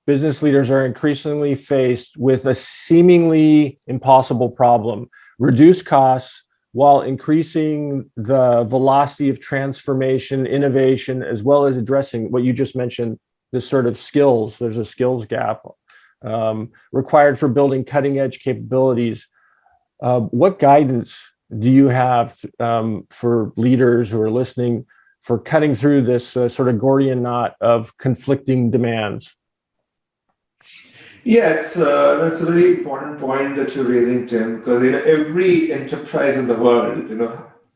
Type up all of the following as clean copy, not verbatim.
business leaders are increasingly faced with a seemingly impossible problem: reduce costs while increasing the velocity of transformation, innovation, as well as addressing what you just mentioned, this sort of skills. There's a skills gap required for building cutting edge capabilities. What guidance do you have for leaders who are listening for cutting through this sort of Gordian knot of conflicting demands? Yeah, that's a very important point that you're raising, Tim, because every enterprise in the world,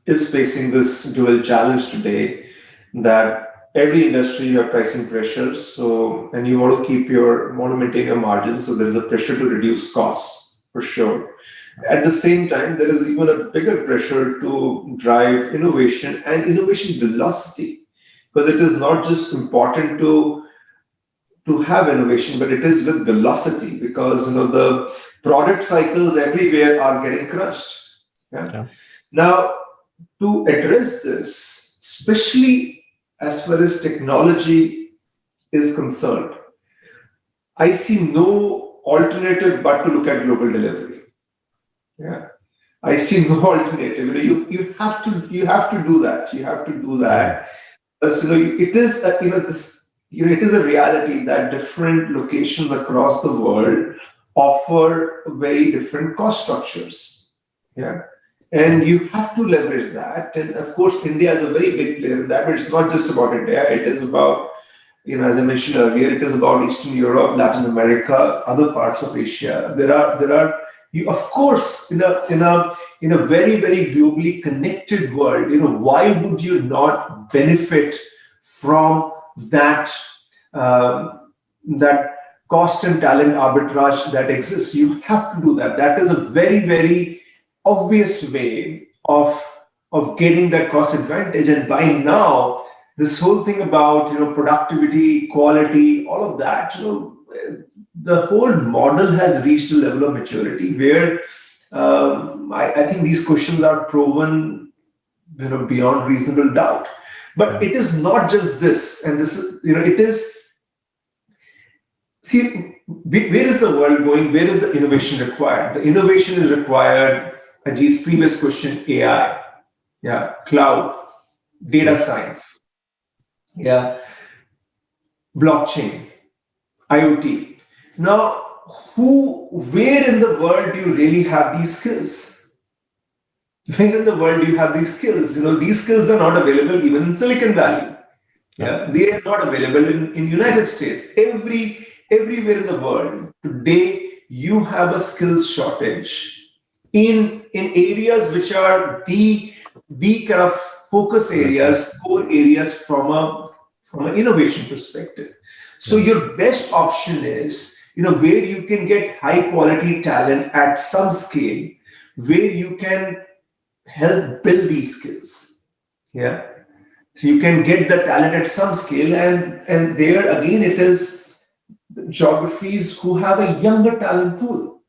is facing this dual challenge today, that every industry you have pricing pressures. So, and you want to maintain your margins. So there is a pressure to reduce costs for sure. At the same time, there is even a bigger pressure to drive innovation and innovation velocity, because it is not just important to have innovation, but it is with velocity, because the product cycles everywhere are getting crushed. Yeah. Now, to address this, especially as far as technology is concerned, I see no alternative but to look at global delivery. Yeah, I see no alternative. You have to do that. You have to do that. So it is this. It is a reality that different locations across the world offer very different cost structures. Yeah. And you have to leverage that. And of course, India is a very big player in that, but it's not just about India. It is about, as I mentioned earlier, it is about Eastern Europe, Latin America, other parts of Asia. There are you, of course, in a very, very globally connected world, why would you not benefit from that cost and talent arbitrage that exists? You have to do that. That is a very, very obvious way of getting that cost advantage. And by now, this whole thing about productivity, quality, all of that, the whole model has reached a level of maturity where I think these questions are proven beyond reasonable doubt. But it is not just this, and this is it is. See, where is the world going? Where is the innovation required? The innovation is required. Ajit's previous question: AI, cloud, data science, blockchain, IoT. Now, where in the world do you really have these skills? Where in the world do you have these skills? These skills are not available even in Silicon Valley. They are not available in United States. Everywhere in the world today, you have a skills shortage in areas which are the kind of focus areas, core areas from an innovation perspective. So your best option is where you can get high quality talent at some scale, where you can help build these skills. Yeah. So you can get the talent at some scale, and there again it is geographies who have a younger talent pool,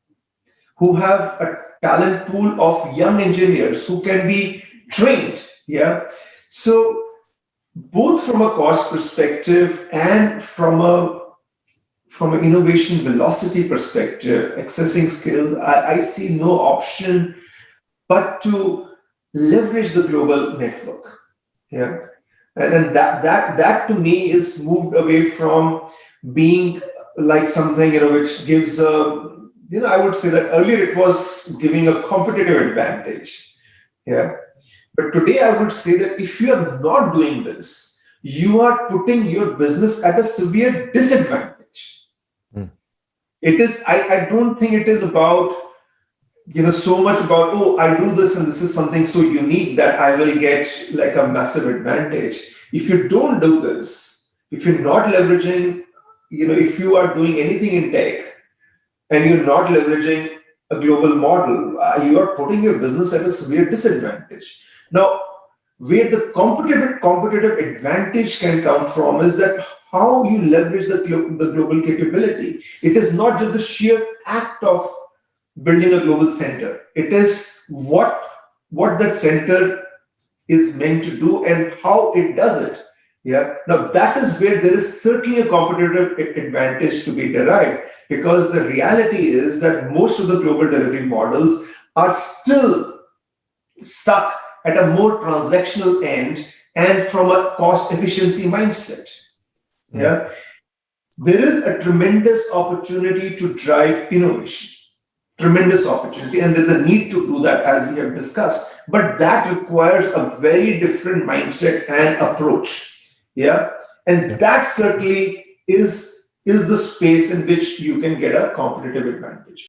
who have a talent pool of young engineers who can be trained. Yeah. So both from a cost perspective and from an innovation velocity perspective, accessing skills, I see no option but to leverage the global network. Yeah. And that to me is moved away from being like something, which gives I would say that earlier it was giving a competitive advantage. Yeah. But today I would say that if you are not doing this, you are putting your business at a severe disadvantage. It is, I don't think it is about, so much about, I do this and this is something so unique that I will get like a massive advantage. If you don't do this, if you're not leveraging, if you are doing anything in tech and you're not leveraging a global model, you are putting your business at a severe disadvantage. Now, where the competitive advantage can come from is that how you leverage the global capability. It is not just the sheer act of building a global center. It is what that center is meant to do and how it does it. Yeah. Now that is where there is certainly a competitive advantage to be derived, because the reality is that most of the global delivery models are still stuck at a more transactional end and from a cost efficiency mindset. Yeah. There is a tremendous opportunity to drive innovation, tremendous opportunity, and there's a need to do that, as we have discussed, but that requires a very different mindset and approach. Yeah. And that certainly is the space in which you can get a competitive advantage.